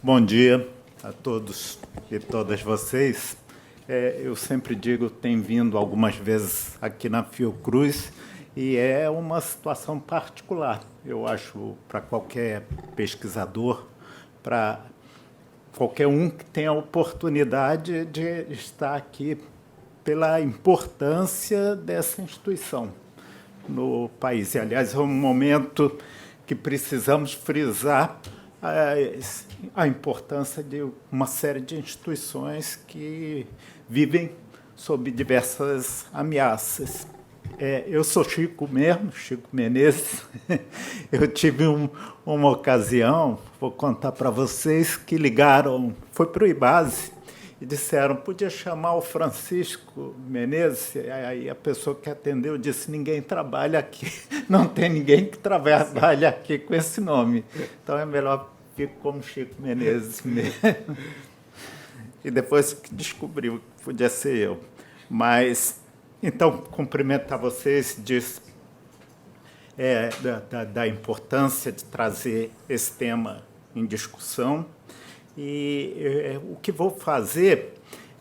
Bom dia a todos e todas vocês. Eu sempre digo, tenho vindo algumas vezes aqui na Fiocruz e é uma situação particular, eu acho, para qualquer pesquisador, para qualquer um que tenha a oportunidade de estar aqui pela importância dessa instituição no país. E, aliás, é um momento que precisamos frisar a importância de uma série de instituições que vivem sob diversas ameaças. Eu sou Chico mesmo, Chico Menezes. Eu tive uma ocasião, vou contar para vocês, que ligaram, foi para o IBASE, e disseram, podia chamar o Francisco Menezes? Aí a pessoa que atendeu disse, ninguém trabalha aqui, não tem ninguém que trabalha aqui com esse nome. Então é melhor ficar como Chico Menezes mesmo. E depois que descobriu que podia ser eu. Mas, então, cumprimentar vocês, da importância de trazer esse tema em discussão. E o que vou fazer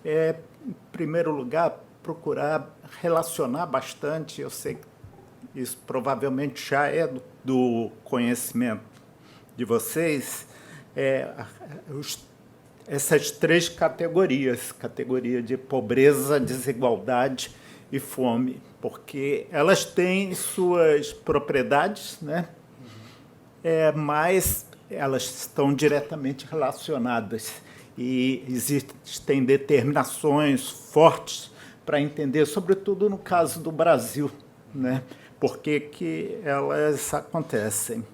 é, em primeiro lugar, procurar relacionar bastante, eu sei que isso provavelmente já é do conhecimento de vocês, essas três categorias, categoria de pobreza, desigualdade e fome, porque elas têm suas propriedades, né? Mas elas estão diretamente relacionadas e existem determinações fortes para entender, sobretudo no caso do Brasil, né? Por que elas acontecem.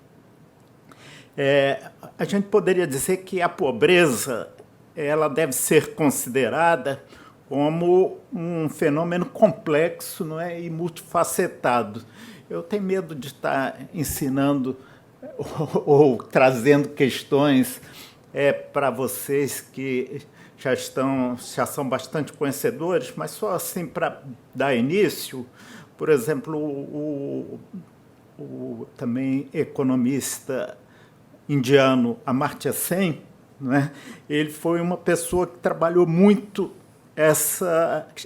A gente poderia dizer que a pobreza ela deve ser considerada como um fenômeno complexo, não é, e multifacetado. Eu tenho medo de estar ensinando ou trazendo questões para vocês que já são bastante conhecedores, mas só assim para dar início. Por exemplo, o também economista indiano Amartya Sen, né? Ele foi uma pessoa que trabalhou muito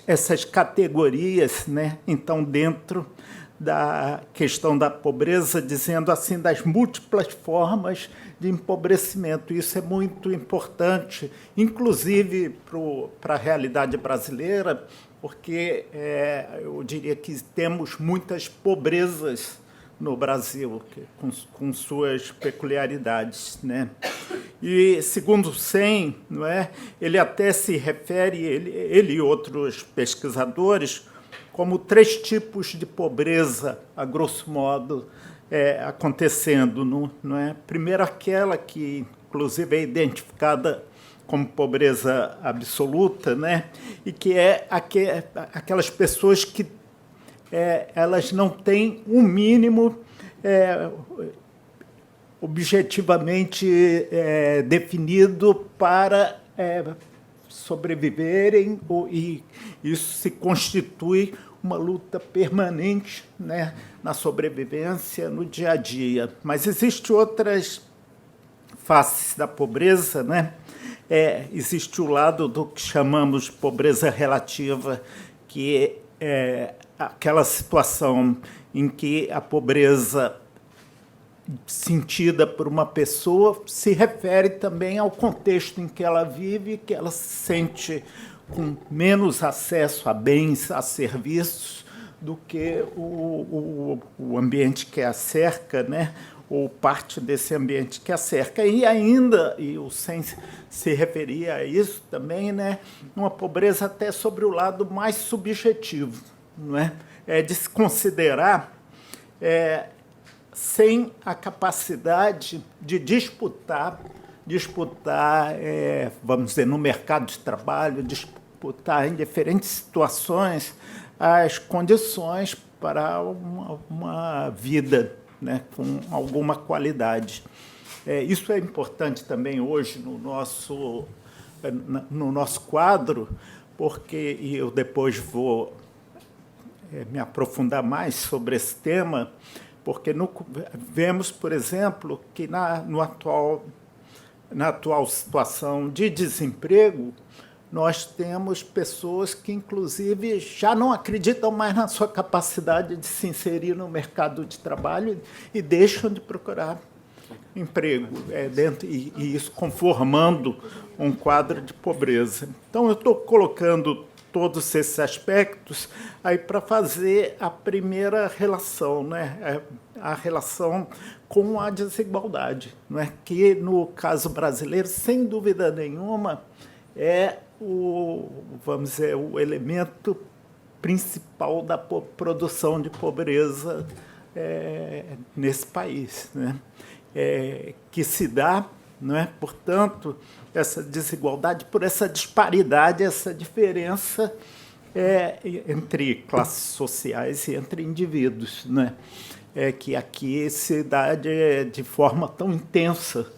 essas categorias, né? Então, dentro da questão da pobreza, dizendo assim, das múltiplas formas de empobrecimento. Isso é muito importante, inclusive para a realidade brasileira, porque eu diria que temos muitas pobrezas no Brasil, com suas peculiaridades, né? E, segundo Sen, não é, ele até se refere, ele e outros pesquisadores, como três tipos de pobreza, a grosso modo, acontecendo. Não é? Primeiro, aquela que, inclusive, é identificada como pobreza absoluta, né? E que é aquelas pessoas que elas não têm um mínimo objetivamente definido para sobreviverem, e isso se constitui uma luta permanente, né, na sobrevivência, no dia a dia. Mas existem outras faces da pobreza, né? Existe o lado do que chamamos de pobreza relativa, que é aquela situação em que a pobreza sentida por uma pessoa se refere também ao contexto em que ela vive, que ela se sente com menos acesso a bens, a serviços, do que o ambiente que a cerca, né? Ou parte desse ambiente que a cerca. E ainda, e o Sen se referia a isso também, né? Uma pobreza até sobre o lado mais subjetivo, não é? De se considerar sem a capacidade de disputar, vamos dizer, no mercado de trabalho, disputar em diferentes situações as condições para uma vida, né, com alguma qualidade. Isso é importante também hoje no nosso quadro, porque, e eu depois vou me aprofundar mais sobre esse tema, porque vemos, por exemplo, que no atual na atual situação de desemprego, nós temos pessoas que, inclusive, já não acreditam mais na sua capacidade de se inserir no mercado de trabalho e deixam de procurar emprego, e isso conformando um quadro de pobreza. Então, eu estou colocando todos esses aspectos aí para fazer a primeira relação, né? A relação com a desigualdade, não é? Que, no caso brasileiro, sem dúvida nenhuma, é vamos dizer, o elemento principal da produção de pobreza nesse país, né? Que se dá, não é? Portanto, essa desigualdade, por essa disparidade, essa diferença entre classes sociais e entre indivíduos, né? Que aqui se dá de forma tão intensa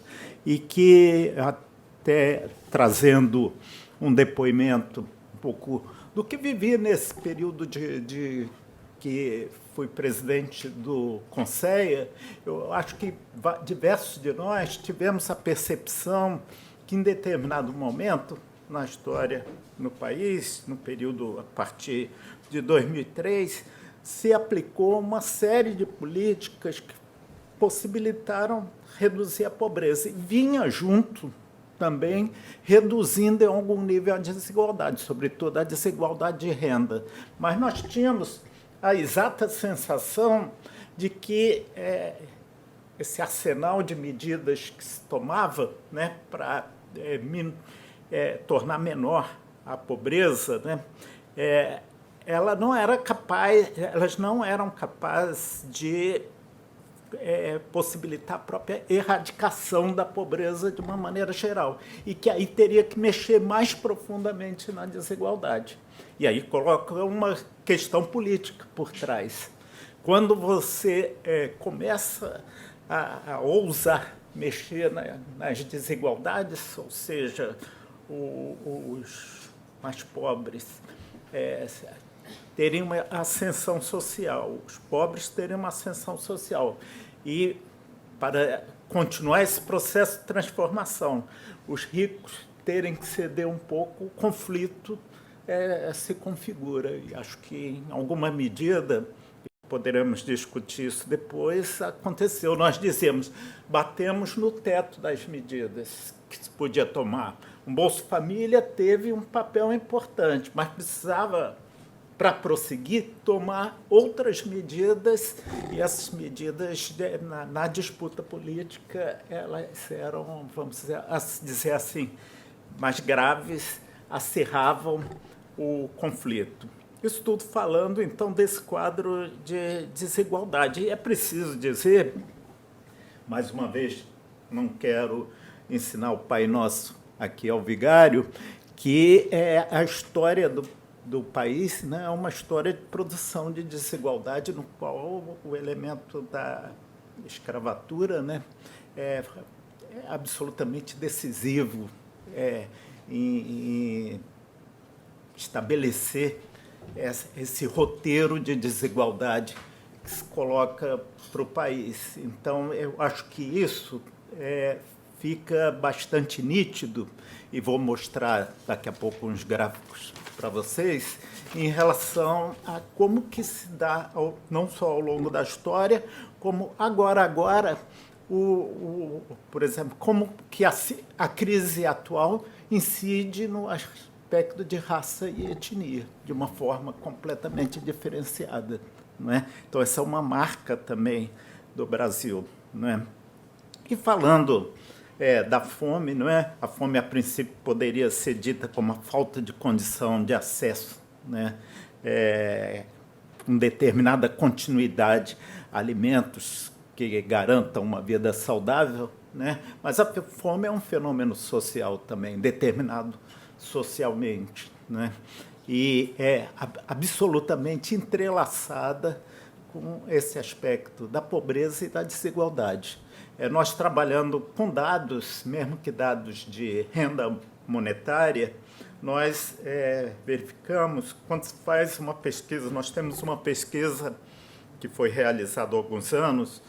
e que, até trazendo um depoimento um pouco do que vivi nesse período de que fui presidente do Conceia, eu acho que diversos de nós tivemos a percepção que, em determinado momento na história no país, no período a partir de 2003, se aplicou uma série de políticas que possibilitaram reduzir a pobreza. E vinha junto também reduzindo em algum nível a desigualdade, sobretudo a desigualdade de renda. Mas nós tínhamos a exata sensação de que esse arsenal de medidas que se tomava, né, para tornar menor a pobreza, né, elas não eram capazes de possibilitar a própria erradicação da pobreza de uma maneira geral, e que aí teria que mexer mais profundamente na desigualdade. E aí coloca uma questão política por trás. Quando você começa a ousar mexer nas desigualdades, ou seja, os mais pobres terem uma ascensão social, os pobres terem uma ascensão social. E, para continuar esse processo de transformação, os ricos terem que ceder um pouco, o conflito se configura. E acho que, em alguma medida, poderemos discutir isso depois, aconteceu. Nós dizemos, batemos no teto das medidas que se podia tomar. O Bolsa Família teve um papel importante, mas precisava, para prosseguir, tomar outras medidas, e essas medidas, na disputa política, elas eram, vamos dizer assim, mais graves, acirravam o conflito. Isso tudo falando, então, desse quadro de desigualdade. E é preciso dizer, mais uma vez, não quero ensinar o Pai Nosso aqui ao vigário, que a história do país, né, é uma história de produção de desigualdade, no qual o elemento da escravatura, né, é absolutamente decisivo em estabelecer esse roteiro de desigualdade que se coloca para o país. Então, eu acho que isso fica bastante nítido, e vou mostrar daqui a pouco uns gráficos para vocês, em relação a como que se dá, não só ao longo da história, como agora, por exemplo, como que a crise atual incide no aspecto de raça e etnia, de uma forma completamente diferenciada, não é? Então, essa é uma marca também do Brasil, não é? E falando da fome, não é? A fome, a princípio, poderia ser dita como a falta de condição de acesso, né, com determinada continuidade a alimentos que garantam uma vida saudável, né? Mas a fome é um fenômeno social também, determinado socialmente, né? E é absolutamente entrelaçada com esse aspecto da pobreza e da desigualdade. Nós, trabalhando com dados, mesmo que dados de renda monetária, nós verificamos, quando se faz uma pesquisa, nós temos uma pesquisa que foi realizada há alguns anos,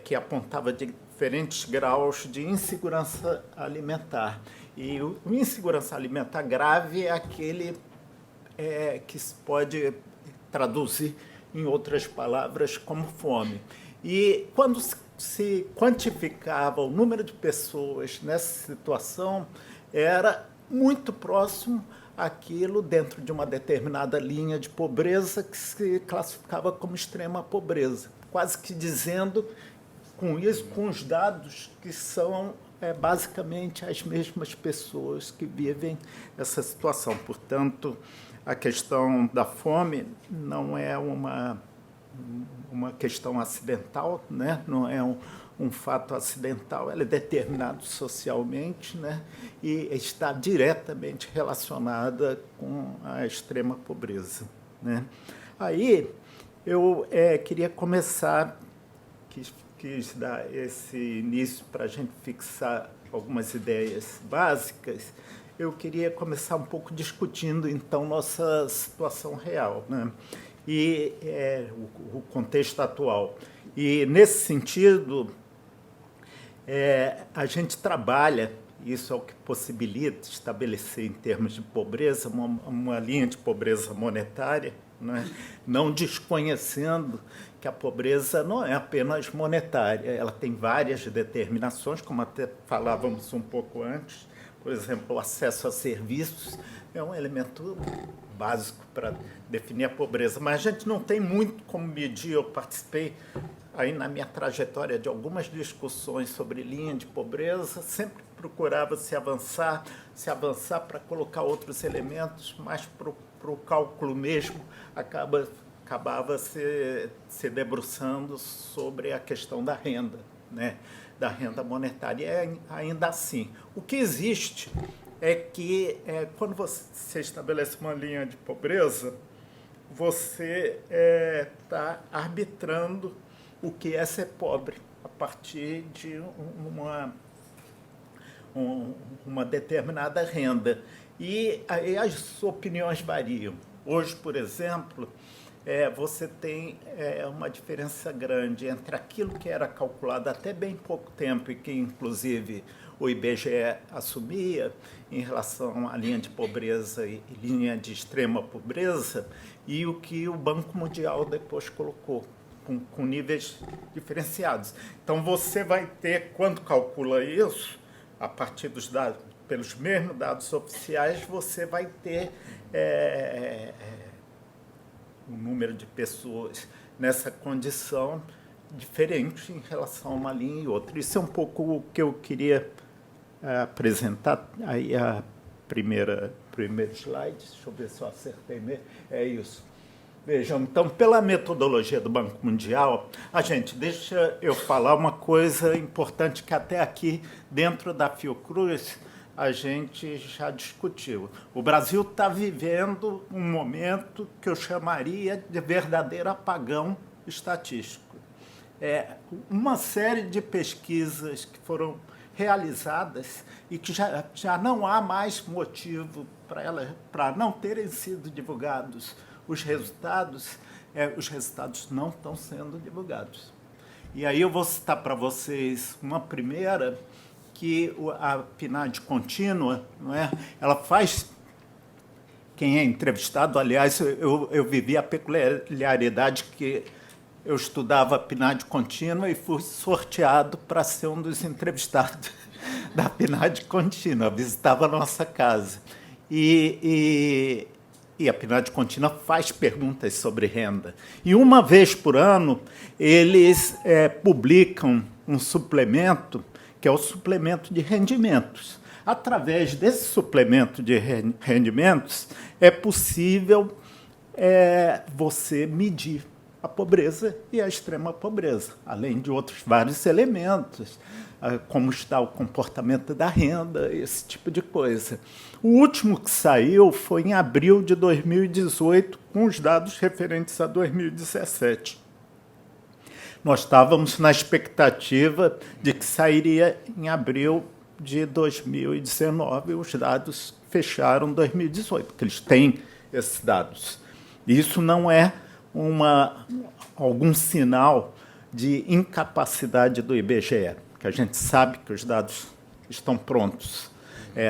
que apontava de diferentes graus de insegurança alimentar. E o insegurança alimentar grave é aquele que se pode traduzir, em outras palavras, como fome. E quando se quantificava o número de pessoas nessa situação, era muito próximo àquilo dentro de uma determinada linha de pobreza que se classificava como extrema pobreza, quase que dizendo, com isso, com os dados, que são basicamente as mesmas pessoas que vivem essa situação. Portanto, a questão da fome não é uma questão acidental, né? Não é um fato acidental, ela é determinado socialmente, né? E está diretamente relacionada com a extrema pobreza, né? Aí eu queria começar, quis dar esse início para a gente fixar algumas ideias básicas. Eu queria começar um pouco discutindo, então, nossa situação real, né? E o contexto atual. E, nesse sentido, a gente trabalha, isso é o que possibilita estabelecer, em termos de pobreza, uma linha de pobreza monetária, né? Não desconhecendo que a pobreza não é apenas monetária, ela tem várias determinações, como até falávamos um pouco antes. Por exemplo, o acesso a serviços é um elemento básico para definir a pobreza, mas a gente não tem muito como medir. Eu participei aí na minha trajetória de algumas discussões sobre linha de pobreza, sempre procurava se avançar para colocar outros elementos, mas para o cálculo mesmo acabava se debruçando sobre a questão da renda, né? Da renda monetária. Ainda assim, o que existe é que, quando você estabelece uma linha de pobreza, você está arbitrando o que é ser pobre a partir de uma determinada renda. E aí as opiniões variam. Hoje, por exemplo, você tem uma diferença grande entre aquilo que era calculado até bem pouco tempo e que, inclusive, o IBGE assumia em relação à linha de pobreza e linha de extrema pobreza, e o que o Banco Mundial depois colocou, com níveis diferenciados. Então, você vai ter, quando calcula isso, a partir dos dados, pelos mesmos dados oficiais, você vai ter um número de pessoas nessa condição diferente em relação a uma linha e outra. Isso é um pouco o que eu queria apresentar. Aí a primeiro slide, deixa eu ver se eu acertei mesmo, é isso. Vejam, então, pela metodologia do Banco Mundial, deixa eu falar uma coisa importante que até aqui, dentro da Fiocruz, a gente já discutiu. O Brasil está vivendo um momento que eu chamaria de verdadeiro apagão estatístico. Uma série de pesquisas que foram realizadas e que já não há mais motivo para não terem sido divulgados os resultados não estão sendo divulgados. E aí eu vou citar para vocês uma primeira, que a PNAD contínua, não é? Ela faz... Quem é entrevistado, aliás, eu vivi a peculiaridade que eu estudava a PNAD contínua e fui sorteado para ser um dos entrevistados da PNAD contínua, visitava a nossa casa. E a PNAD contínua faz perguntas sobre renda. E uma vez por ano, eles publicam um suplemento, que é o suplemento de rendimentos. Através desse suplemento de rendimentos, é possível você medir a pobreza e a extrema pobreza, além de outros vários elementos, como está o comportamento da renda, esse tipo de coisa. O último que saiu foi em abril de 2018, com os dados referentes a 2017. Nós estávamos na expectativa de que sairia em abril de 2019, os dados fecharam 2018, porque eles têm esses dados. Isso não é algum sinal de incapacidade do IBGE. porque a gente sabe que os dados estão prontos.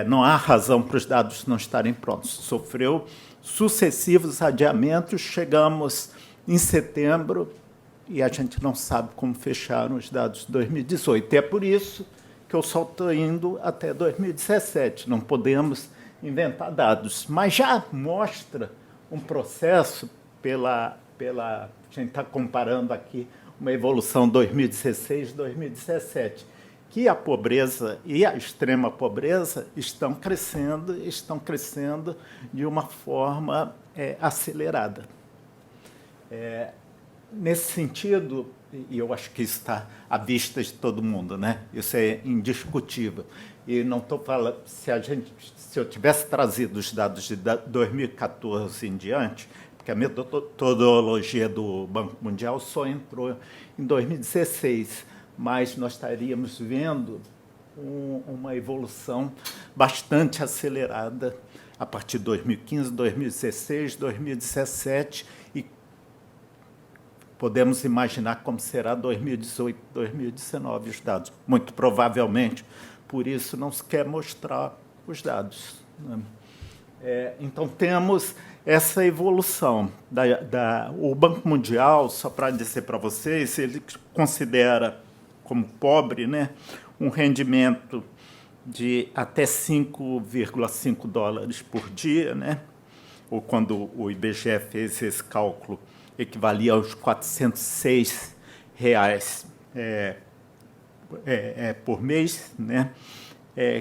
Não há razão para os dados não estarem prontos. Sofreu sucessivos adiamentos, chegamos em setembro e a gente não sabe como fecharam os dados de 2018. E é por isso que eu só estou indo até 2017. Não podemos inventar dados. Mas já mostra um processo a gente está comparando aqui uma evolução 2016-2017, que a pobreza e a extrema pobreza estão crescendo de uma forma acelerada. Nesse sentido, e eu acho que isso está à vista de todo mundo, né? Isso é indiscutível. E não estou falando, se eu tivesse trazido os dados de 2014 em diante, porque a metodologia do Banco Mundial só entrou em 2016, mas nós estaríamos vendo uma evolução bastante acelerada a partir de 2015, 2016, 2017, e podemos imaginar como será 2018, 2019 os dados. Muito provavelmente, por isso não se quer mostrar os dados, né? Então, temos essa evolução. O Banco Mundial, só para dizer para vocês, ele considera como pobre, né, um rendimento de até 5,5 dólares por dia, né? Ou quando o IBGE fez esse cálculo, equivalia aos R$ 406 por mês, né?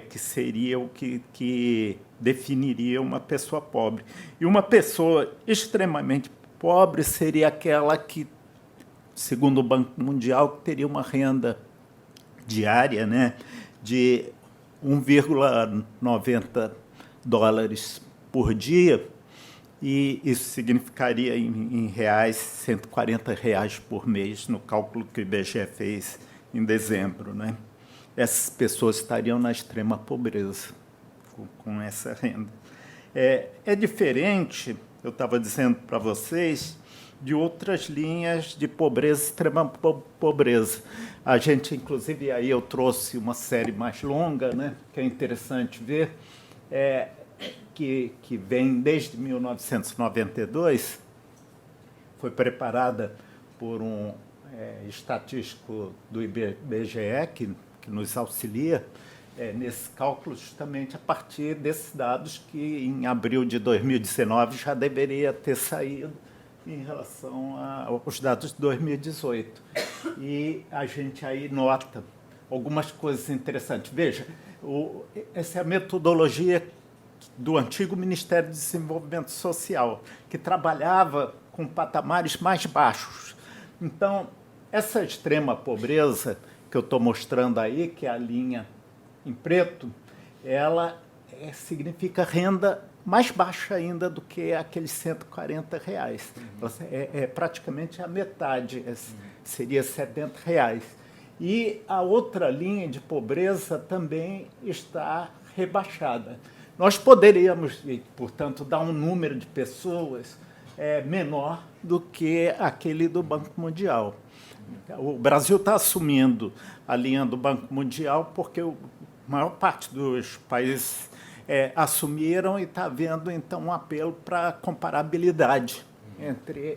Que seria o que definiria uma pessoa pobre. E uma pessoa extremamente pobre seria aquela que, segundo o Banco Mundial, teria uma renda diária, né, de 1,90 dólares por dia, e isso significaria em reais R$ 140 por mês, no cálculo que o IBGE fez em dezembro, né? Essas pessoas estariam na extrema pobreza com essa renda. É diferente, eu estava dizendo para vocês, de outras linhas de pobreza, extrema pobreza. A gente, inclusive, aí eu trouxe uma série mais longa, né, que é interessante ver, que vem desde 1992, foi preparada por um estatístico do IBGE, que nos auxilia nesse cálculo, justamente a partir desses dados que, em abril de 2019, já deveria ter saído em relação aos dados de 2018. E a gente aí nota algumas coisas interessantes. Veja, essa é a metodologia do antigo Ministério do Desenvolvimento Social, que trabalhava com patamares mais baixos. Então, essa extrema pobreza que eu estou mostrando aí, que é a linha em preto, ela significa renda mais baixa ainda do que aqueles R$ 140. Praticamente a metade, seria R$ 70. E a outra linha de pobreza também está rebaixada. Nós poderíamos, portanto, dar um número de pessoas menor do que aquele do Banco Mundial. O Brasil está assumindo a linha do Banco Mundial porque a maior parte dos países assumiram, e está havendo, então, um apelo para comparabilidade entre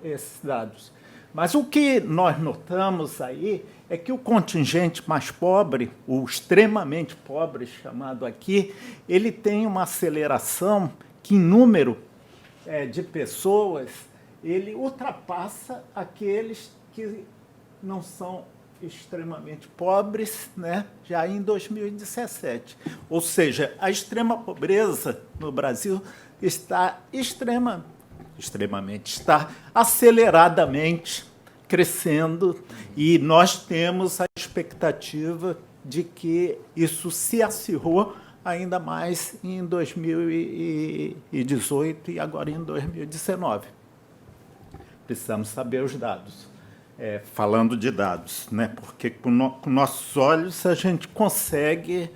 esses dados. Mas o que nós notamos aí é que o contingente mais pobre, o extremamente pobre chamado aqui, ele tem uma aceleração que, em número de pessoas, ele ultrapassa aqueles que não são extremamente pobres, né, já em 2017. Ou seja, a extrema pobreza no Brasil está está aceleradamente crescendo, e nós temos a expectativa de que isso se acirrou ainda mais em 2018 e agora em 2019. Precisamos saber os dados. Falando de dados, né? Porque com nossos olhos a gente consegue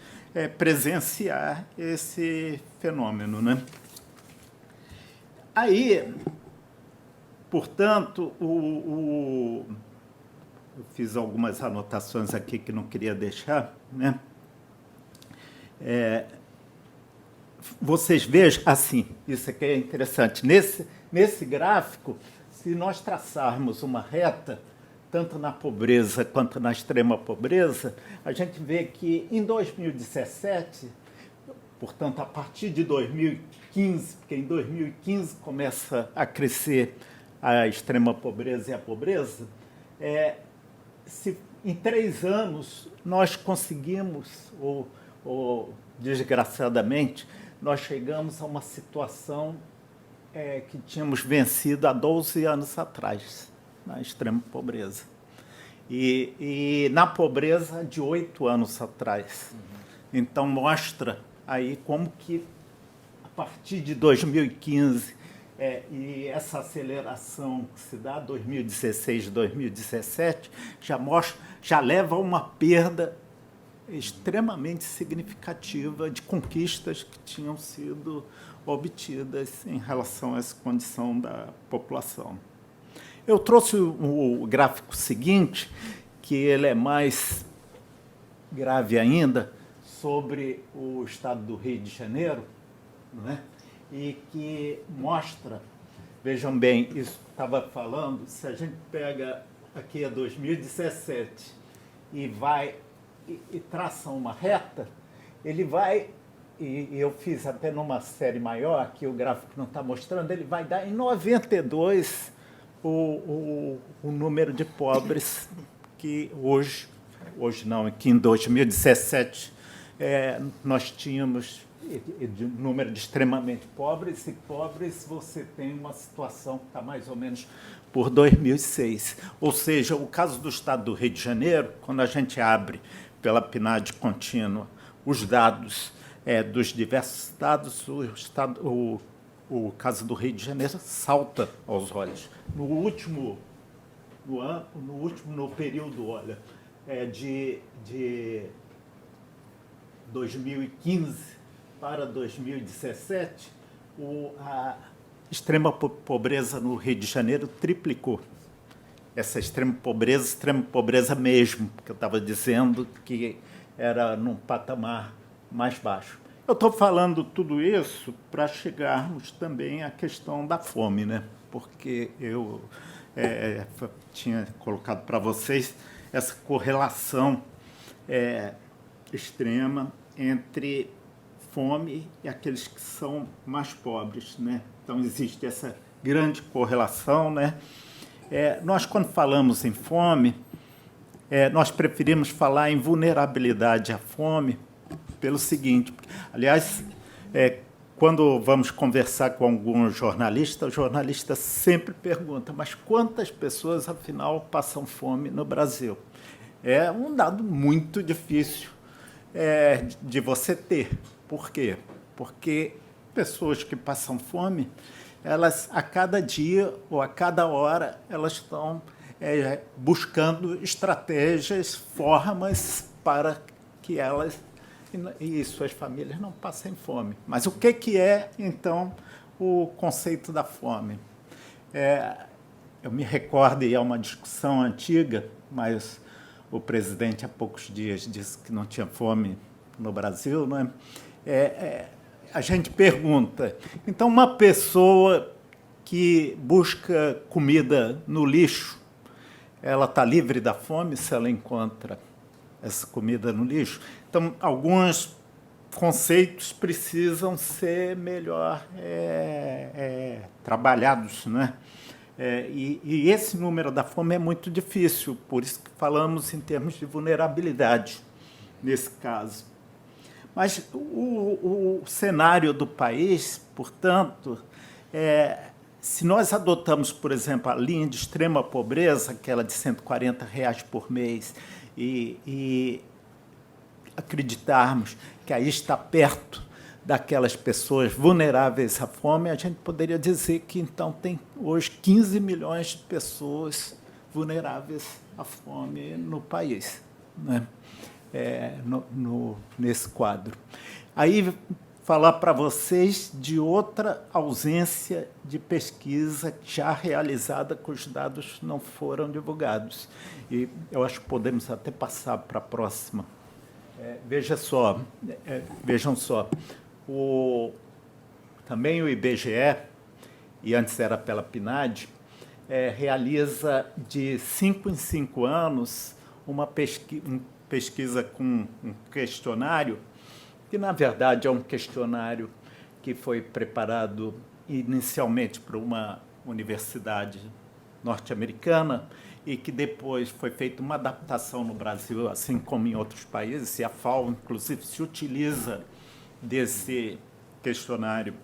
presenciar esse fenômeno, né? Aí, portanto, o eu fiz algumas anotações aqui que não queria deixar, né? Vocês vejam, assim, isso aqui é interessante, nesse gráfico, se nós traçarmos uma reta, tanto na pobreza quanto na extrema pobreza, a gente vê que em 2017, portanto, a partir de 2015, porque em 2015 começa a crescer a extrema pobreza e a pobreza, em 3 anos nós conseguimos, ou desgraçadamente, nós chegamos a uma situação que tínhamos vencido há 12 anos atrás, na extrema pobreza. E na pobreza de 8 anos atrás. Então, mostra aí como que, a partir de 2015, e essa aceleração que se dá, 2016, 2017, já leva a uma perda extremamente significativa de conquistas que tinham sido obtidas em relação a essa condição da população. Eu trouxe o gráfico seguinte, que ele é mais grave ainda, sobre o estado do Rio de Janeiro, né? E que mostra, vejam bem, isso que estava falando, se a gente pega aqui a 2017 e vai e traça uma reta, ele vai, e eu fiz até numa série maior, que o gráfico não está mostrando, ele vai dar em 92 o número de pobres que hoje não, que em 2017 nós tínhamos número de extremamente pobres, e pobres você tem uma situação que está mais ou menos por 2006. Ou seja, o caso do estado do Rio de Janeiro, quando a gente abre pela PNAD contínua os dados dos diversos estados, o caso do Rio de Janeiro salta aos olhos. No período, olha, de 2015 para 2017, a extrema pobreza no Rio de Janeiro triplicou. Essa extrema pobreza mesmo, que eu estava dizendo que era num patamar mais baixo. Eu estou falando tudo isso para chegarmos também à questão da fome, né? Porque eu tinha colocado para vocês essa correlação extrema entre fome e aqueles que são mais pobres, né? Então, existe essa grande correlação, né? Nós, quando falamos em fome, nós preferimos falar em vulnerabilidade à fome pelo seguinte, aliás, quando vamos conversar com algum jornalista, o jornalista sempre pergunta, mas quantas pessoas, afinal, passam fome no Brasil? É um dado muito difícil de você ter. Por quê? Porque pessoas que passam fome, elas, a cada dia ou a cada hora, elas estão buscando estratégias, formas para que elas e suas famílias não passem fome. Mas o que é, então, o conceito da fome? Eu me recordo, e é uma discussão antiga, mas o presidente há poucos dias disse que não tinha fome no Brasil, não é? A gente pergunta, então uma pessoa que busca comida no lixo, ela está livre da fome se ela encontra essa comida no lixo? Então, alguns conceitos precisam ser melhor trabalhados, né? E esse número da fome é muito difícil, por isso que falamos em termos de vulnerabilidade nesse caso. Mas o cenário do país, portanto, se nós adotamos, por exemplo, a linha de extrema pobreza, aquela de R$140 por mês, e acreditarmos que aí está perto daquelas pessoas vulneráveis à fome, a gente poderia dizer que, então, tem hoje 15 milhões de pessoas vulneráveis à fome no país, né? Nesse quadro. Aí falar para vocês de outra ausência de pesquisa já realizada cujos dados não foram divulgados. E eu acho que podemos até passar para a próxima. Vejam só, também o IBGE, e antes era pela PNAD, realiza de 5 em 5 anos uma pesquisa com um questionário, que na verdade é um questionário que foi preparado inicialmente por uma universidade norte-americana e que depois foi feita uma adaptação no Brasil, assim como em outros países, e a FAO, inclusive, se utiliza desse questionário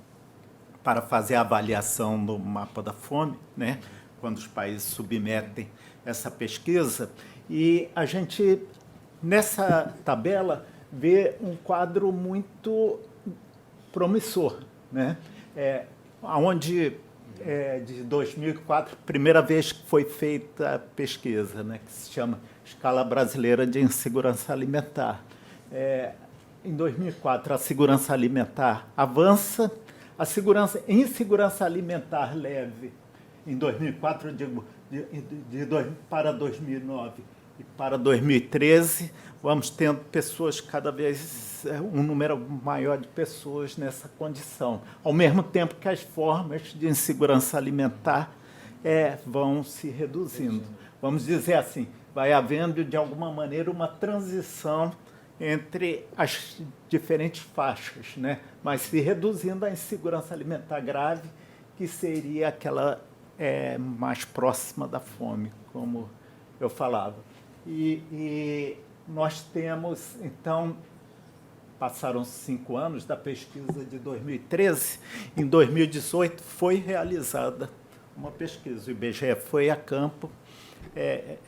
para fazer a avaliação do mapa da fome, né, quando os países submetem essa pesquisa. E a gente, nessa tabela, vê um quadro muito promissor, né? Onde, de 2004, primeira vez que foi feita a pesquisa, né, que se chama Escala Brasileira de Insegurança Alimentar. Em 2004, a segurança alimentar avança, a insegurança alimentar leve, em 2004, eu digo, para 2009 e para 2013, vamos tendo pessoas cada vez, um número maior de pessoas nessa condição, ao mesmo tempo que as formas de insegurança alimentar vão se reduzindo. Vamos dizer assim, vai havendo, de alguma maneira, uma transição entre as diferentes faixas, né? Mas se reduzindo a insegurança alimentar grave, que seria aquela mais próxima da fome, como eu falava. E nós temos, então, passaram 5 anos da pesquisa de 2013, em 2018 foi realizada uma pesquisa. O IBGE foi a campo,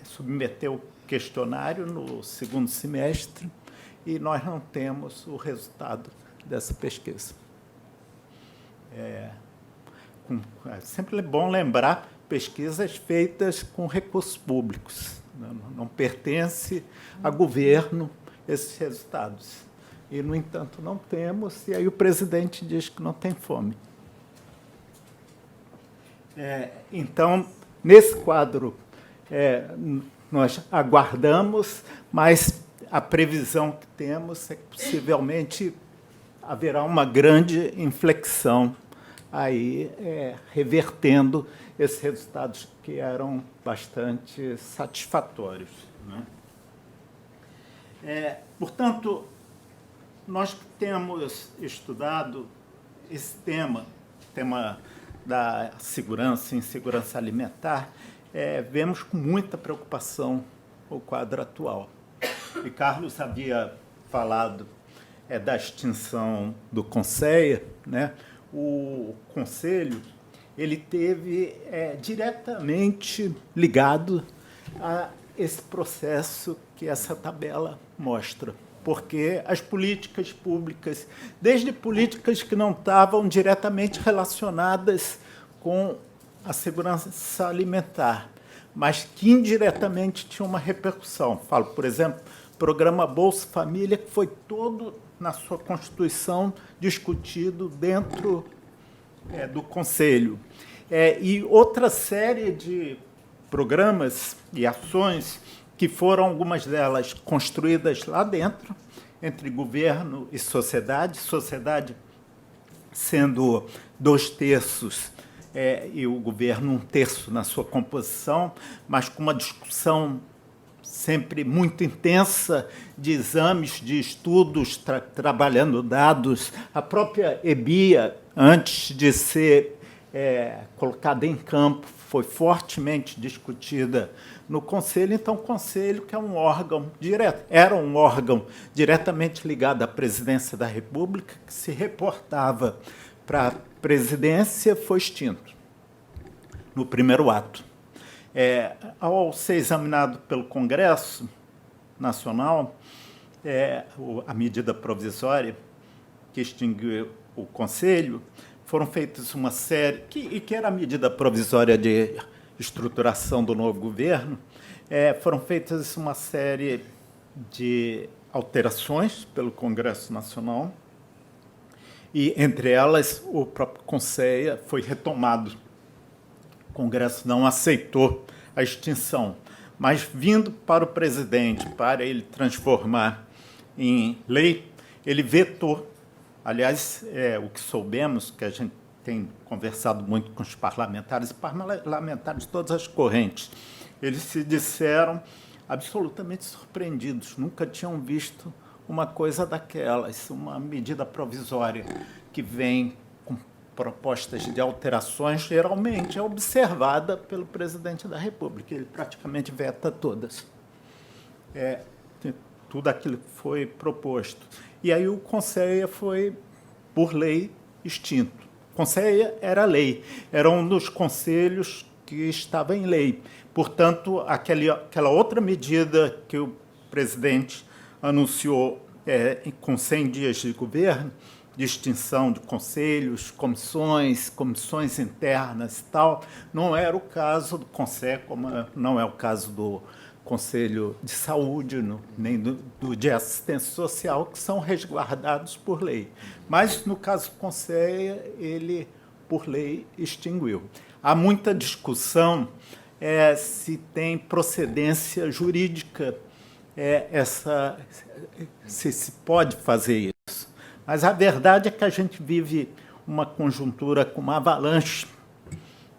submeteu o questionário no 2º semestre, e nós não temos o resultado dessa pesquisa. Sempre é bom lembrar pesquisas feitas com recursos públicos. Não pertence a governo esses resultados. E, no entanto, não temos, e aí o presidente diz que não tem fome. Então, nesse quadro, nós aguardamos, mas a previsão que temos é que possivelmente haverá uma grande inflexão aí, revertendo esses resultados que eram bastante satisfatórios, né? Portanto, nós temos estudado esse tema da segurança e insegurança alimentar, vemos com muita preocupação o quadro atual. E Carlos havia falado da extinção do CONSEA, né? O Conselho ele teve diretamente ligado a esse processo que essa tabela mostra, porque as políticas públicas, desde políticas que não estavam diretamente relacionadas com a segurança alimentar, mas que indiretamente tinham uma repercussão. Falo, por exemplo, programa Bolsa Família, que foi todo, na sua Constituição, discutido dentro do Conselho. E outra série de programas e ações que foram, algumas delas, construídas lá dentro, entre governo e sociedade sendo 2/3 e o governo 1/3 na sua composição, mas com uma discussão sempre muito intensa de exames, de estudos, trabalhando dados. A própria EBIA, antes de ser colocada em campo, foi fortemente discutida no Conselho. Então, o Conselho, que é um órgão era um órgão diretamente ligado à Presidência da República, que se reportava para a Presidência, foi extinto no primeiro ato. Ao ser examinado pelo Congresso Nacional, a medida provisória que extinguiu o Conselho, foram feitas uma série, que era a medida provisória de estruturação do novo governo, foram feitas uma série de alterações pelo Congresso Nacional, e, entre elas, o próprio Conselho foi retomado. O Congresso não aceitou a extinção, mas vindo para o presidente, para ele transformar em lei, ele vetou. Aliás, o que soubemos, que a gente tem conversado muito com os parlamentares de todas as correntes, eles se disseram absolutamente surpreendidos, nunca tinham visto uma coisa daquelas, uma medida provisória que vem com propostas de alterações, geralmente é observada pelo presidente da República, ele praticamente veta todas. Tudo aquilo que foi proposto. E aí o Conselho foi, por lei, extinto. O Conselho era lei, era um dos conselhos que estava em lei. Portanto, aquela outra medida que o presidente anunciou com 100 dias de governo, de extinção de conselhos, comissões internas e tal, não era o caso do Conselho, como não é o caso do Conselho de Saúde, nem do de Assistência Social, que são resguardados por lei. Mas, no caso do Conselho, ele, por lei, extinguiu. Há muita discussão se tem procedência jurídica, se pode fazer isso. Mas a verdade é que a gente vive uma conjuntura com uma avalanche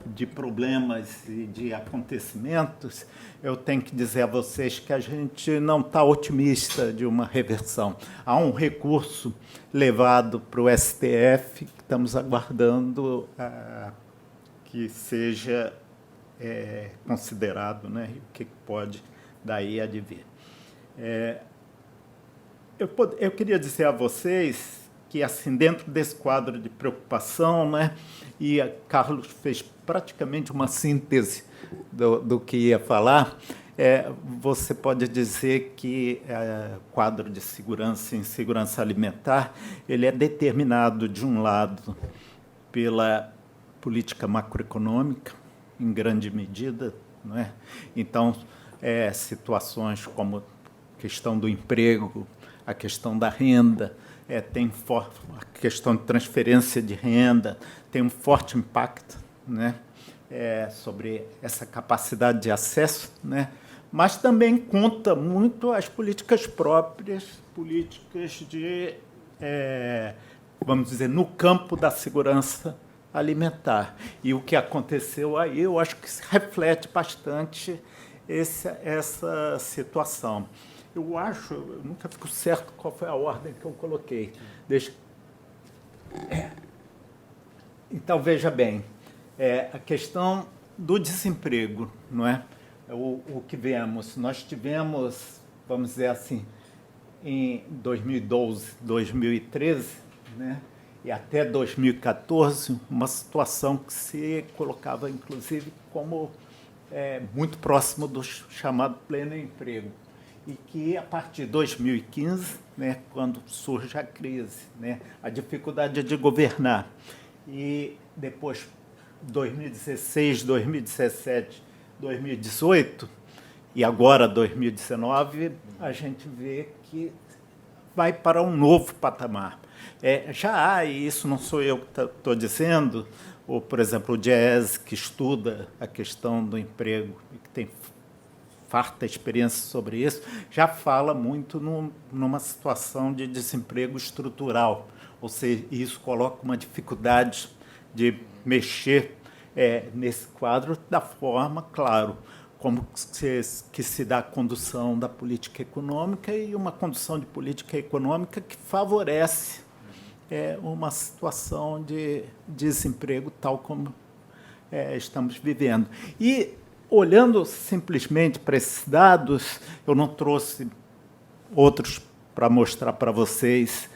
de problemas e de acontecimentos. Eu tenho que dizer a vocês que a gente não está otimista de uma reversão. Há um recurso levado para o STF, que estamos aguardando que seja considerado, né, e o que pode daí advir. Eu queria dizer a vocês que, assim, dentro desse quadro de preocupação, né, e a Carlos fez praticamente uma síntese do que ia falar, você pode dizer que o quadro de segurança e insegurança alimentar ele é determinado, de um lado, pela política macroeconômica, em grande medida, não é? Então, situações como a questão do emprego, a questão da renda, tem a questão de transferência de renda, tem um forte impacto, né, sobre essa capacidade de acesso, né, mas também conta muito as políticas próprias, políticas de, vamos dizer, no campo da segurança alimentar. E o que aconteceu aí, eu acho que reflete bastante essa situação. Eu nunca fico certo qual foi a ordem que eu coloquei. Então, veja bem, a questão do desemprego, não é? O que vemos, nós tivemos, vamos dizer assim, em 2012, 2013, né, e até 2014, uma situação que se colocava, inclusive, como muito próximo do chamado pleno emprego. E que, a partir de 2015, né, quando surge a crise, né, a dificuldade de governar, e depois 2016, 2017, 2018, e agora 2019, a gente vê que vai para um novo patamar. Já há, e isso não sou eu que estou dizendo, ou, por exemplo, o Diese, que estuda a questão do emprego e que tem farta experiência sobre isso, já fala muito numa situação de desemprego estrutural, ou seja, isso coloca uma dificuldade de mexer nesse quadro da forma, claro, como que se dá a condução da política econômica e uma condução de política econômica que favorece uma situação de desemprego tal como estamos vivendo. E, olhando simplesmente para esses dados, eu não trouxe outros para mostrar para vocês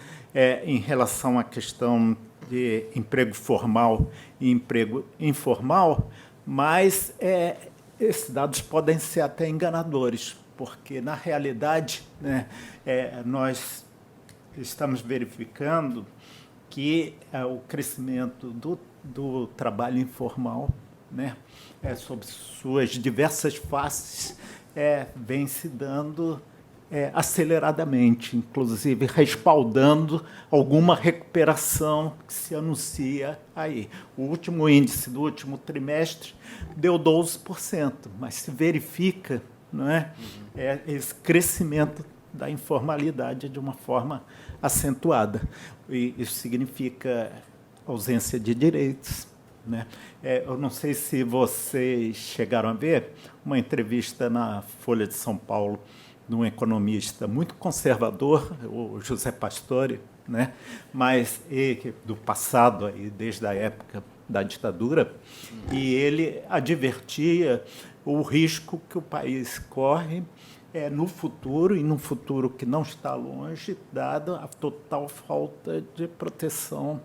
em relação à questão de emprego formal e emprego informal, mas esses dados podem ser até enganadores, porque, na realidade, né, nós estamos verificando que o crescimento do trabalho informal, né, sob suas diversas faces, vem se dando aceleradamente, inclusive respaldando alguma recuperação que se anuncia aí. O último índice do último trimestre deu 12%, mas se verifica, não é, esse crescimento da informalidade de uma forma acentuada. E isso significa ausência de direitos, né? Eu não sei se vocês chegaram a ver uma entrevista na Folha de São Paulo de um economista muito conservador, o José Pastore, né? Mas do passado, aí, desde a época da ditadura, e ele advertia o risco que o país corre no futuro, e num futuro que não está longe, dada a total falta de proteção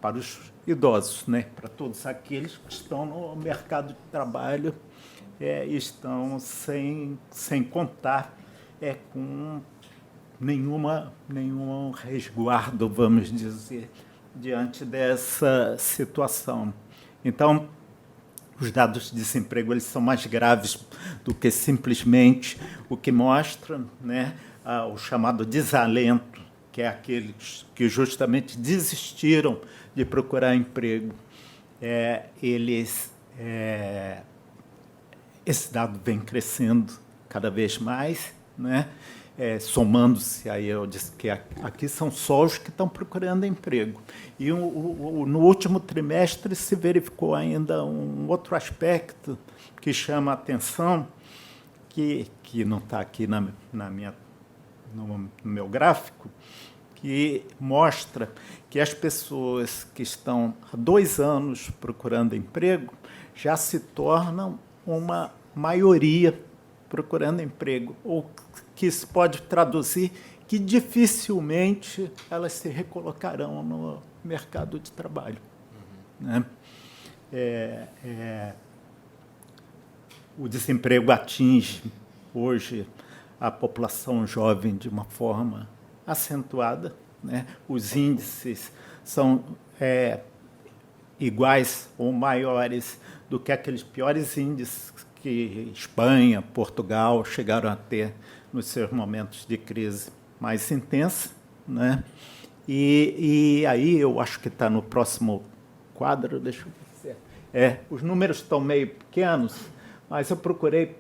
para os idosos, né? Para todos aqueles que estão no mercado de trabalho, estão sem contar com nenhum resguardo, vamos dizer, diante dessa situação. Então, os dados de desemprego eles são mais graves do que simplesmente o que mostra, né, o chamado desalento, que é aqueles que justamente desistiram de procurar emprego. Esse dado vem crescendo cada vez mais, né? Somando-se, aí eu disse que aqui são só os que estão procurando emprego. E no último trimestre se verificou ainda um outro aspecto que chama a atenção, que não está aqui no meu gráfico, que mostra que as pessoas que estão há 2 anos procurando emprego já se tornam uma maioria procurando emprego, ou que isso pode traduzir que dificilmente elas se recolocarão no mercado de trabalho. Né? O desemprego atinge hoje a população jovem de uma forma acentuada, né? Os índices são iguais ou maiores do que aqueles piores índices que Espanha, Portugal chegaram a ter nos seus momentos de crise mais intensa, né? E aí eu acho que está no próximo quadro, deixa eu ver. Os números estão meio pequenos, mas eu procurei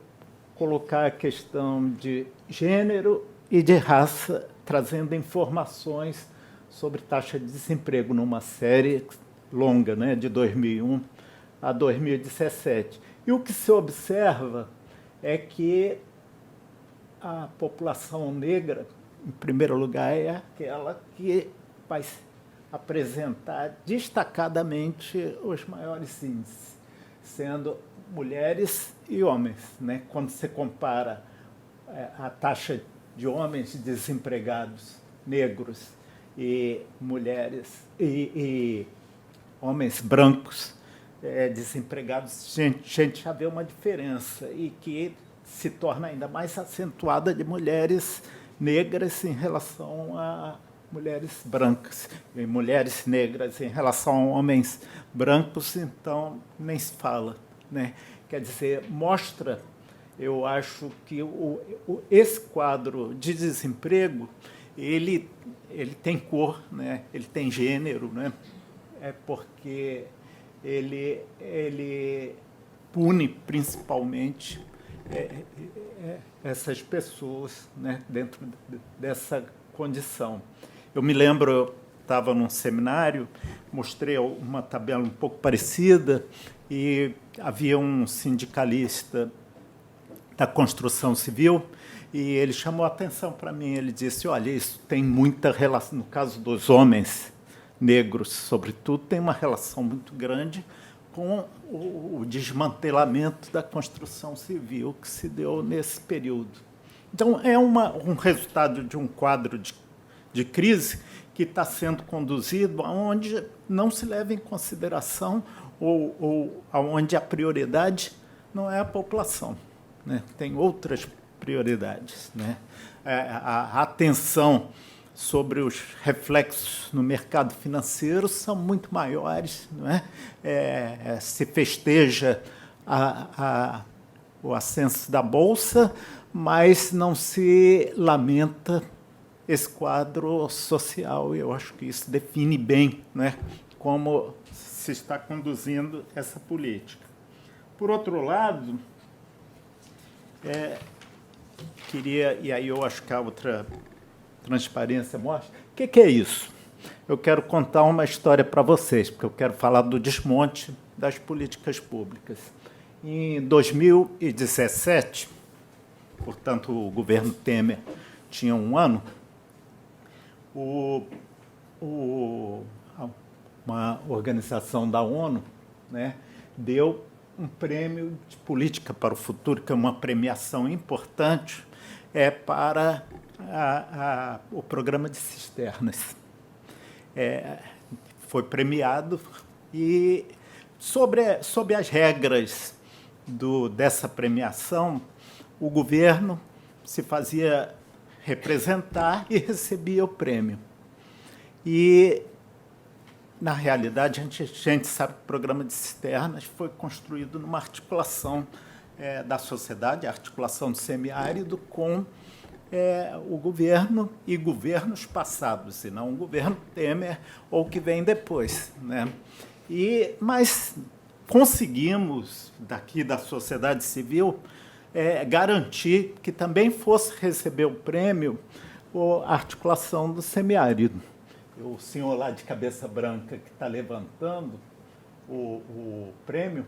colocar a questão de gênero e de raça, trazendo informações sobre taxa de desemprego numa série longa, né, de 2001 a 2017. E o que se observa é que a população negra, em primeiro lugar, é aquela que vai apresentar destacadamente os maiores índices, sendo mulheres e homens, né? Quando se compara a taxa de homens desempregados negros e mulheres e homens brancos desempregados, gente já vê uma diferença, e que se torna ainda mais acentuada de mulheres negras em relação a mulheres brancas, e mulheres negras em relação a homens brancos, então nem se fala, né? Quer dizer, mostra, eu acho que esse quadro de desemprego, ele tem cor, né? Ele tem gênero, né? Porque ele pune principalmente essas pessoas, né, dentro dessa condição. Eu me lembro, eu estava num seminário, mostrei uma tabela um pouco parecida, e havia um sindicalista da construção civil, e ele chamou a atenção para mim. Ele disse: olha, isso tem muita relação, no caso dos homens negros, sobretudo, tem uma relação muito grande com o desmantelamento da construção civil que se deu nesse período. Então, é um resultado de um quadro de crise que está sendo conduzido aonde não se leva em consideração ou aonde a prioridade não é a população, né? Tem outras prioridades, né? A atenção sobre os reflexos no mercado financeiro são muito maiores, não é? Se festeja o ascenso da Bolsa, mas não se lamenta esse quadro social. Eu acho que isso define bem, né, como se está conduzindo essa política. Por outro lado, queria, e aí eu acho que a outra transparência mostra, o que é isso? Eu quero contar uma história para vocês, porque eu quero falar do desmonte das políticas públicas. Em 2017, portanto, o governo Temer tinha um ano, uma organização da ONU, né, deu um prêmio de política para o futuro, que é uma premiação importante para o programa de cisternas. Foi premiado e, sob as regras dessa premiação, o governo se fazia representar e recebia o prêmio. E, na realidade, a gente sabe que o programa de cisternas foi construído numa articulação da sociedade, a articulação do semiárido com o governo e governos passados, e não o governo Temer ou o que vem depois, né? Mas conseguimos, daqui da sociedade civil, garantir que também fosse receber o prêmio a articulação do semiárido. O senhor lá de cabeça branca que está levantando o prêmio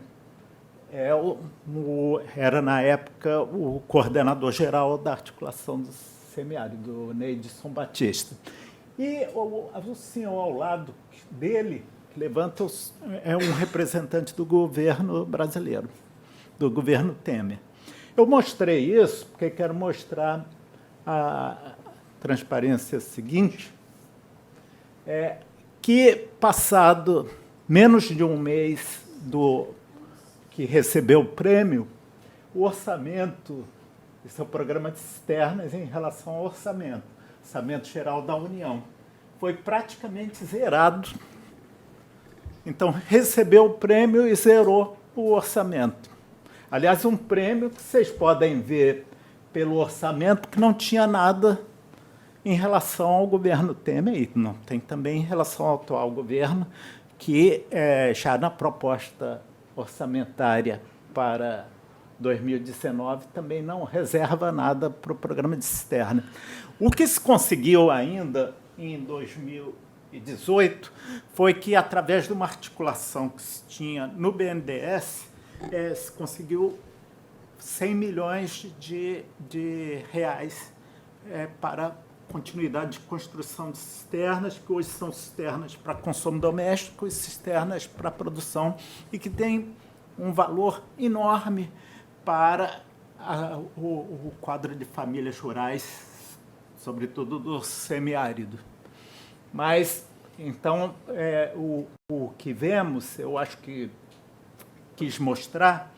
era, na época, o coordenador-geral da articulação do semiárido, Neidson Batista. E o senhor ao lado dele, que levanta, é um representante do governo brasileiro, do governo Temer. Eu mostrei isso porque quero mostrar a transparência seguinte, que, passado menos de um mês que recebeu o prêmio, o orçamento, esse é o programa de cisternas em relação ao orçamento geral da União, foi praticamente zerado. Então, recebeu o prêmio e zerou o orçamento. Aliás, um prêmio que vocês podem ver pelo orçamento que não tinha nada em relação ao governo Temer, e não tem também em relação ao atual governo, que já na proposta orçamentária para 2019 também não reserva nada para o programa de cisterna. O que se conseguiu ainda em 2018 foi que, através de uma articulação que se tinha no BNDES, se conseguiu 100 milhões de reais para continuidade de construção de cisternas, que hoje são cisternas para consumo doméstico e cisternas para produção, e que tem um valor enorme para o quadro de famílias rurais, sobretudo do semiárido. Mas, então, o que vemos, eu acho que quis mostrar,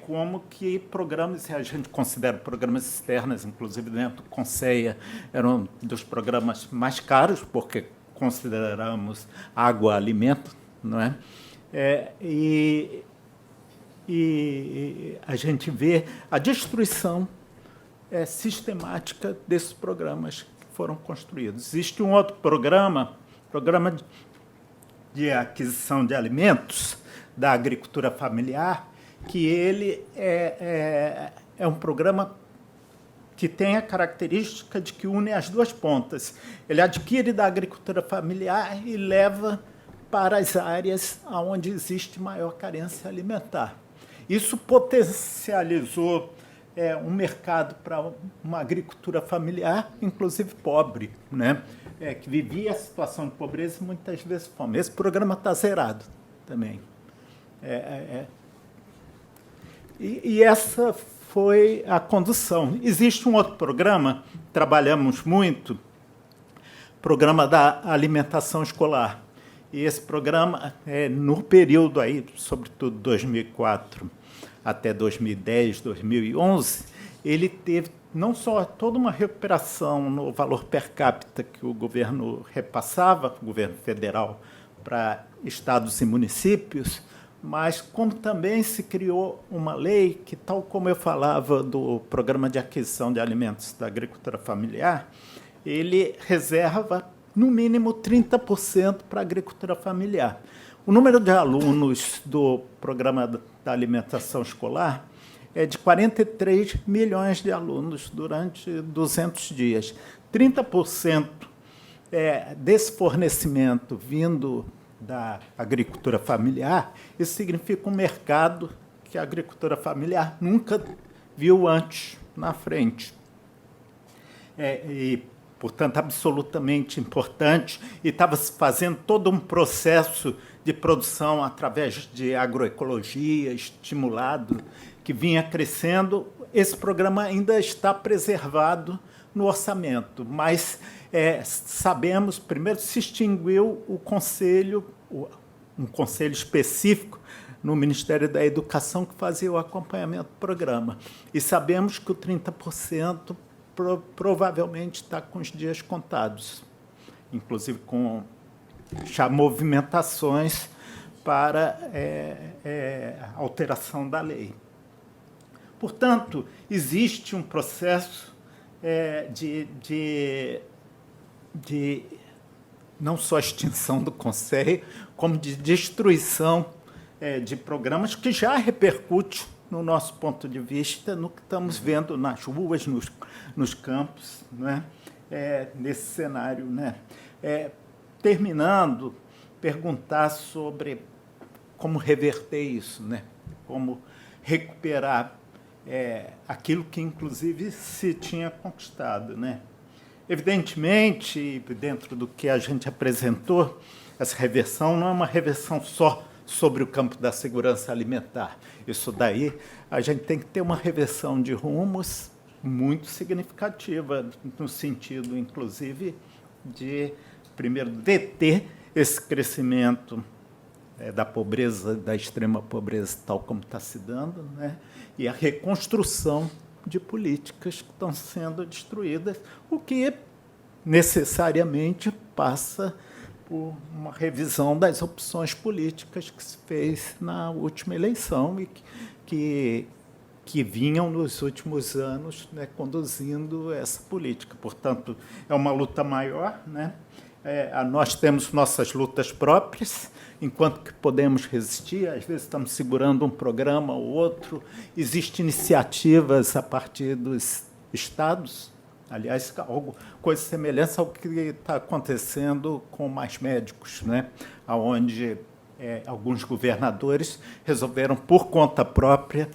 como que programas, a gente considera programas cisternas, inclusive dentro do Conceia, eram dos programas mais caros, porque consideramos água alimento, não é? E a gente vê a destruição sistemática desses programas que foram construídos. Existe um outro programa de aquisição de alimentos da agricultura familiar, que ele é um programa que tem a característica de que une as duas pontas. Ele adquire da agricultura familiar e leva para as áreas onde existe maior carência alimentar. Isso potencializou um mercado para uma agricultura familiar, inclusive pobre, né? Que vivia a situação de pobreza e muitas vezes fome. Esse programa está zerado também. E essa foi a condução. Existe um outro programa, trabalhamos muito, programa da alimentação escolar. E esse programa, no período aí, sobretudo 2004 até 2010, 2011, ele teve não só toda uma recuperação no valor per capita que o governo repassava, o governo federal, para estados e municípios, mas como também se criou uma lei que, tal como eu falava do Programa de Aquisição de Alimentos da Agricultura Familiar, ele reserva, no mínimo, 30% para a agricultura familiar. O número de alunos do Programa da Alimentação Escolar é de 43 milhões de alunos durante 200 dias. 30% desse fornecimento vindo da agricultura familiar, isso significa um mercado que a agricultura familiar nunca viu antes na frente. E, portanto, absolutamente importante, e estava se fazendo todo um processo de produção através de agroecologia, estimulado, que vinha crescendo. Esse programa ainda está preservado no orçamento, mas sabemos, primeiro se extinguiu o conselho, um conselho específico no Ministério da Educação que fazia o acompanhamento do programa. E sabemos que o 30% provavelmente está com os dias contados, inclusive com já movimentações para alteração da lei. Portanto, existe um processo de não só extinção do Conselho, como de destruição de programas que já repercute, no nosso ponto de vista, no que estamos vendo nas ruas, nos campos, né? Nesse cenário. Né? Terminando, perguntar sobre como reverter isso, né? Como recuperar aquilo que, inclusive, se tinha conquistado. Né? Evidentemente, dentro do que a gente apresentou, essa reversão não é uma reversão só sobre o campo da segurança alimentar. Isso daí, a gente tem que ter uma reversão de rumos muito significativa, no sentido, inclusive, de, primeiro, deter esse crescimento da pobreza, da extrema pobreza, tal como está se dando, né? E a reconstrução de políticas que estão sendo destruídas, o que necessariamente passa por uma revisão das opções políticas que se fez na última eleição e que vinham nos últimos anos, né, conduzindo essa política. Portanto, é uma luta maior, né? Nós temos nossas lutas próprias, enquanto que podemos resistir, às vezes estamos segurando um programa ou outro, existem iniciativas a partir dos estados, aliás, coisa semelhante ao que está acontecendo com Mais Médicos, né? Onde alguns governadores resolveram, por conta própria,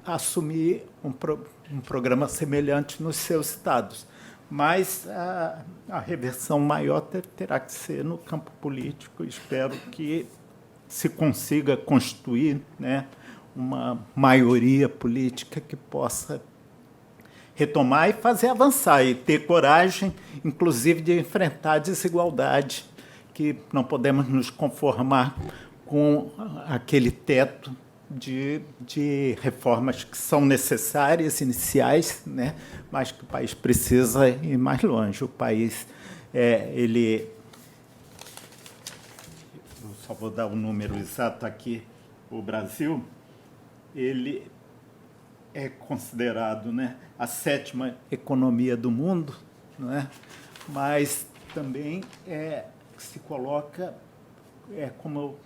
assumir um programa semelhante nos seus estados. Mas a reversão maior terá que ser no campo político. Espero que se consiga constituir, né, uma maioria política que possa retomar e fazer avançar, e ter coragem, inclusive, de enfrentar a desigualdade, que não podemos nos conformar com aquele teto de reformas que são necessárias, iniciais, né? Mas que o país precisa ir mais longe. O país, eu só vou dar o número exato aqui, o Brasil, ele é considerado, né, a 7ª economia do mundo, né? Mas também se coloca como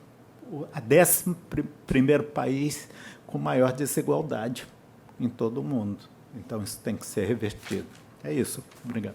a 11º país com maior desigualdade em todo o mundo. Então, isso tem que ser revertido. É isso. Obrigado.